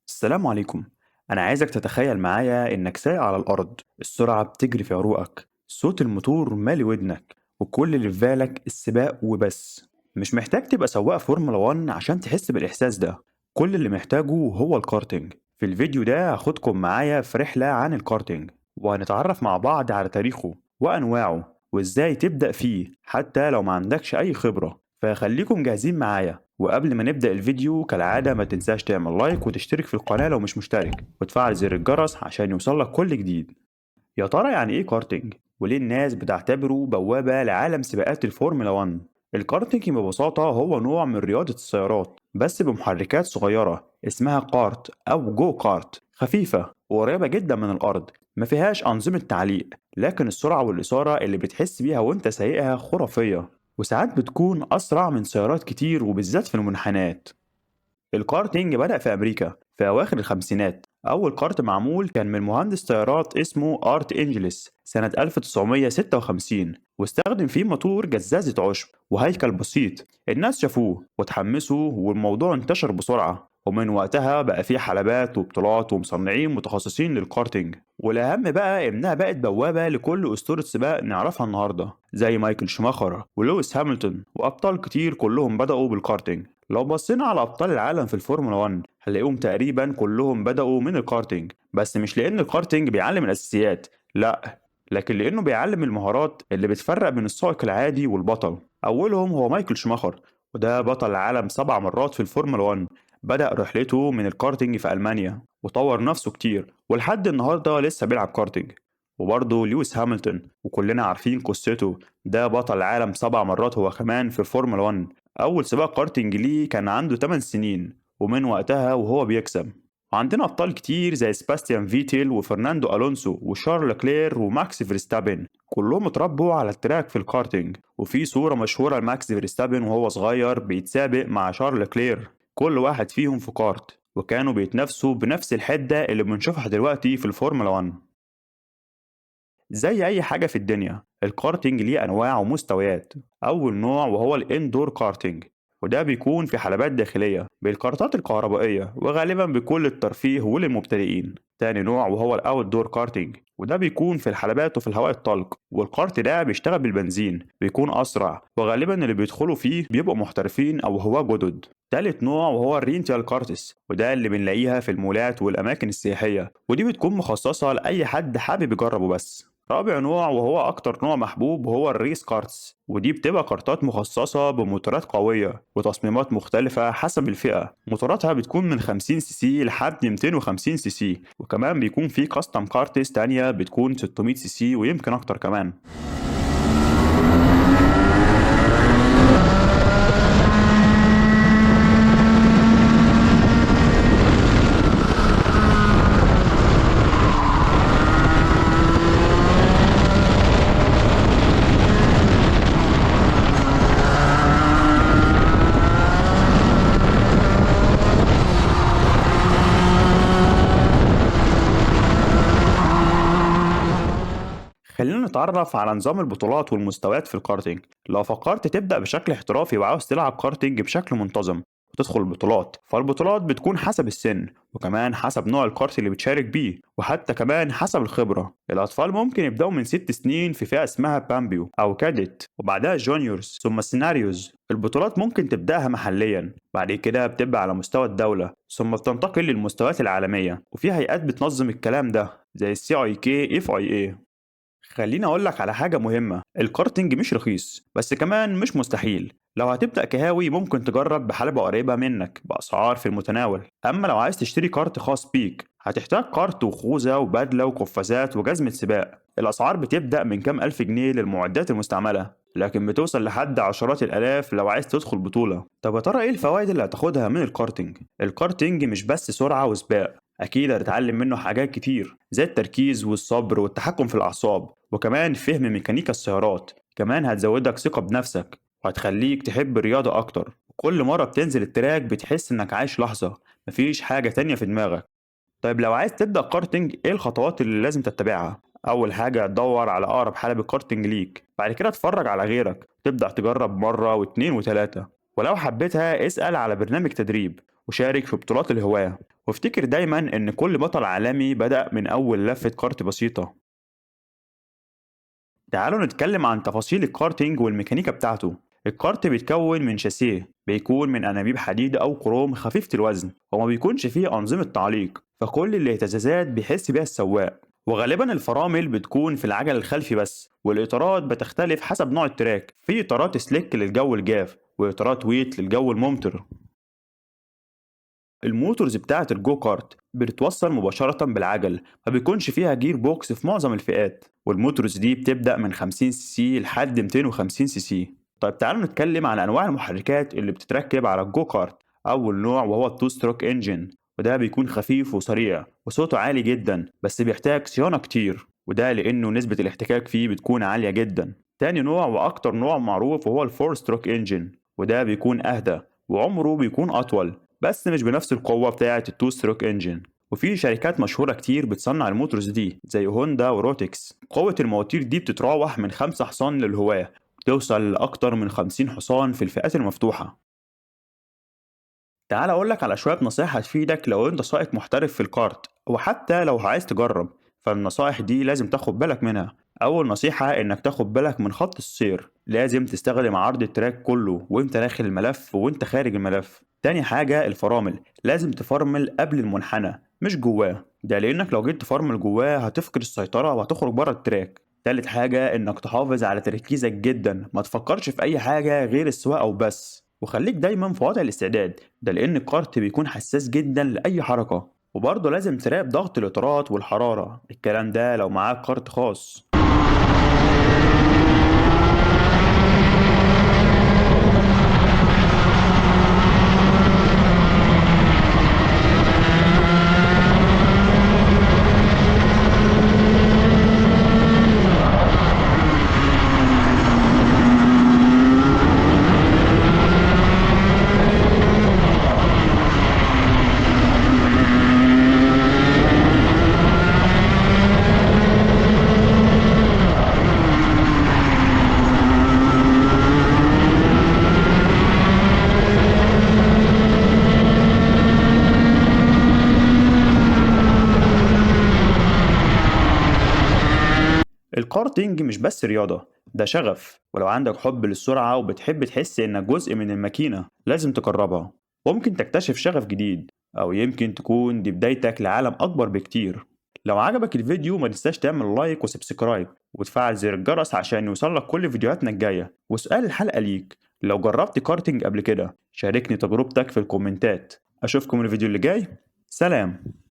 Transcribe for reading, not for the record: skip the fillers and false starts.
السلام عليكم. أنا عايزك تتخيل معايا إنك سايق على الأرض، السرعة بتجري في عروقك، صوت الموتور مالي ودنك، وكل اللي في بالك السباق وبس. مش محتاج تبقى سواق فورمولا 1 عشان تحس بالإحساس ده. كل اللي محتاجه هو الكارتينج. في الفيديو ده هاخدكم معايا في رحلة عن الكارتينج، وهنتعرف مع بعض على تاريخه وأنواعه وإزاي تبدأ فيه حتى لو ما عندكش أي خبرة. فخليكم جاهزين معايا، وقبل ما نبدأ الفيديو كالعادة ما تنساش تعمل لايك وتشترك في القناة لو مش مشترك وتفعل زر الجرس عشان يوصلك كل جديد. يا ترى يعني ايه كارتينج؟ وليه الناس بتعتبره بوابة لعالم سباقات الفورمولا 1؟ الكارتينج ببساطة هو نوع من رياضة السيارات بس بمحركات صغيرة اسمها كارت أو جو كارت، خفيفة وقريبة جدا من الأرض، ما فيهاش أنظمة تعليق، لكن السرعة والإثارة اللي بتحس بيها وانت سايقها خرافية، وساعات بتكون أسرع من سيارات كتير وبالذات في المنحنيات. الكارتينج بدأ في أمريكا في أواخر الخمسينات. أول كارت معمول كان من مهندس طيارات اسمه آرت إنجلس سنة 1956، واستخدم فيه موتور جزازة عشب وهيكل بسيط. الناس شافوه وتحمسوا والموضوع انتشر بسرعة، ومن وقتها بقى فيه حلبات وبطولات ومصنعين متخصصين للكارتينج. والأهم بقى إنها بقت بوابة لكل أسطورة سباق نعرفها النهاردة زي مايكل شوماخر ولويس هامilton وأبطال كتير كلهم بدأوا بالكارتينج. لو بصينا على أبطال العالم في الفورمولا 1 هنلاقيهم تقريبا كلهم بدأوا من الكارتينج، بس مش لأن الكارتينج بيعلم الأساسيات، لأ، لكن لأنه بيعلم المهارات اللي بتفرق بين السائق العادي والبطل. أولهم هو مايكل شوماخر، وده بطل العالم 7 مرات في الفورمولا 1. بدأ رحلته من الكارتينج في ألمانيا وطور نفسه كتير ولحد النهاردة لسه بيلعب كارتينج. وبرضه لويس هامilton، وكلنا عارفين قصته، ده بطل العالم 7 مرات هو كمان في الفورمولا 1. أول سباق كارتينج ليه كان عنده 8 سنين، ومن وقتها وهو بيكسب. وعندنا أبطال كتير زي سباستيان فيتيل وفرناندو ألونسو وشارل كلير وماكس فيرستابن، كلهم اتربوا على التراك في الكارتينج. وفي صورة مشهورة لماكس فيرستابن وهو صغير بيتسابق مع شارل كلير، كل واحد فيهم في كارت، وكانوا بيتنافسوا بنفس الحدة اللي بنشوفها دلوقتي في الفورمولا 1. زي أي حاجة في الدنيا الكارتينج ليه أنواع ومستويات. أول نوع وهو الإندور كارتينج، وده بيكون في حلبات داخلية بالكارتات الكهربائية وغالبا بيكون للترفيه وللمبتدئين. تاني نوع وهو الأوت دور كارتينج، وده بيكون في الحلبات وفي الهواء الطلق، والكارت ده بيشتغل بالبنزين، بيكون أسرع وغالبا اللي بيدخلوا فيه بيبقوا محترفين أو هواة جدد. تالت نوع وهو الرينتال كارتس، وده اللي بنلاقيها في المولات والأماكن السياحية، ودي بتكون مخصصة لأي حد حابب يجربه بس. رابع نوع وهو أكتر نوع محبوب هو الريس كارتس، ودي بتبقى كارتات مخصصة بموتورات قوية وتصميمات مختلفة حسب الفئة. موتوراتها بتكون من 50 سي سي لحد 250 سي سي، وكمان بيكون في كاستم كارتس تانية بتكون 600 سي سي ويمكن أكتر كمان. خلينا نتعرف على نظام البطولات والمستويات في الكارتينج. لو فكرت تبدأ بشكل احترافي وعاوز تلعب كارتينج بشكل منتظم وتدخل البطولات، فالبطولات بتكون حسب السن، وكمان حسب نوع الكارت اللي بتشارك بيه، وحتى كمان حسب الخبرة. الأطفال ممكن يبدأوا من 6 سنين في فئة اسمها بامبيو أو كاديت، وبعدها جونيورز ثم سيناريوز. البطولات ممكن تبدأها محليا، بعد كده بتبقى على مستوى الدولة، ثم بتنتقل للمستويات العالمية، وفي هيئات بتنظم الكلام ده زي السي اي كي اف اي اي. خليني أقولك على حاجة مهمة، الكارتينج مش رخيص بس كمان مش مستحيل. لو هتبدأ كهاوي ممكن تجرب بحلبة قريبة منك بأسعار في المتناول، أما لو عايز تشتري كارت خاص بيك هتحتاج كارت وخوذة وبدلة وقفازات وجزمة سباق. الأسعار بتبدأ من كام ألف جنيه للمعدات المستعملة، لكن بتوصل لحد عشرات الآلاف لو عايز تدخل بطولة. طب يا ترى إيه الفوائد اللي هتاخدها من الكارتينج؟ الكارتينج مش بس سرعة وسباق، أكيد هتتعلم منه حاجات كتير زي التركيز والصبر والتحكم في الأعصاب، وكمان فهم ميكانيكا السيارات. كمان هتزودك ثقة بنفسك وهتخليك تحب الرياضة أكتر، وكل مرة بتنزل التراك بتحس إنك عايش لحظة، مفيش حاجة تانية في دماغك. طيب لو عايز تبدأ كارتينج إيه الخطوات اللي لازم تتبعها؟ أول حاجة تدور على أقرب حلبة كارتينج ليك، بعد كده تتفرج على غيرك، تبدأ تجرب مرة واتنين وتلاتة، ولو حبيتها اسأل على برنامج تدريب وشارك في بطولات الهواة. وافتكر دايما إن كل بطل عالمي بدأ من أول لفة كارت بسيطة. تعالوا نتكلم عن تفاصيل الكارتينج والميكانيكا بتاعته. الكارت بيتكون من شاسيه بيكون من أنابيب حديد أو كروم خفيفة الوزن، وما بيكونش فيه أنظمة تعليق، فكل الاهتزازات بيحس بيها السواق. وغالبا الفرامل بتكون في العجل الخلفي بس، والإطارات بتختلف حسب نوع التراك، في إطارات سليك للجو الجاف وإطارات ويت للجو الممطر. الموتورز بتاعة الجو كارت بتتوصل مباشرة بالعجل، ما بيكونش فيها جير بوكس في معظم الفئات، والموتورز دي بتبدأ من 50 سي سي لحد 250 سي سي. طيب تعالوا نتكلم عن أنواع المحركات اللي بتتركب على الجو كارت. أول نوع وهو التو ستروك انجن، وده بيكون خفيف وسريع وصوته عالي جدا، بس بيحتاج صيانة كتير، وده لأنه نسبة الاحتكاك فيه بتكون عالية جدا. تاني نوع وأكتر نوع معروف وهو الفور ستروك انجن، وده بيكون أهدى وعمره بيكون أطول، بس مش بنفس القوة بتاعة التو ستروك انجن. وفي شركات مشهورة كتير بتصنع الموتورز دي زي هوندا وروتكس. قوة المواتير دي بتتراوح من 5 حصان للهواة، بتوصل لأكتر من 50 حصان في الفئات المفتوحة. تعال أقولك على شوية نصايح هتفيدك لو أنت سائق محترف في الكارت، وحتى لو عايز تجرب، فالنصايح دي لازم تاخد بالك منها. أول نصيحة إنك تاخد بالك من خط السير، لازم تستخدم عرض التراك كله وأنت داخل الملف وأنت خارج الملف. تاني حاجة الفرامل، لازم تفرمل قبل المنحنى مش جواه، ده لأنك لو جيت تفرمل جواه هتفقد السيطرة وهتخرج بره التراك. تالت حاجة إنك تحافظ على تركيزك جدا، ما تفكرش في أي حاجة غير السواقة وبس، وخليك دايما في وضع الاستعداد، ده لأن الكارت بيكون حساس جدا لأي حركة. وبرضه لازم تراقب ضغط الإطارات والحرارة، الكلام ده لو معاك كارت خاص. الكارتينج مش بس رياضة، ده شغف، ولو عندك حب للسرعة وبتحب تحس إنك جزء من الماكينة لازم تجربها. ممكن تكتشف شغف جديد، أو يمكن تكون دي بدايتك لعالم أكبر بكتير. لو عجبك الفيديو ما تنساش تعمل لايك وسبسكرايب وتفعل زر الجرس عشان يوصلك كل فيديوهاتنا الجاية. وسؤال الحلقة ليك، لو جربت كارتينج قبل كده شاركني تجربتك في الكومنتات. أشوفكم الفيديو اللي جاي. سلام.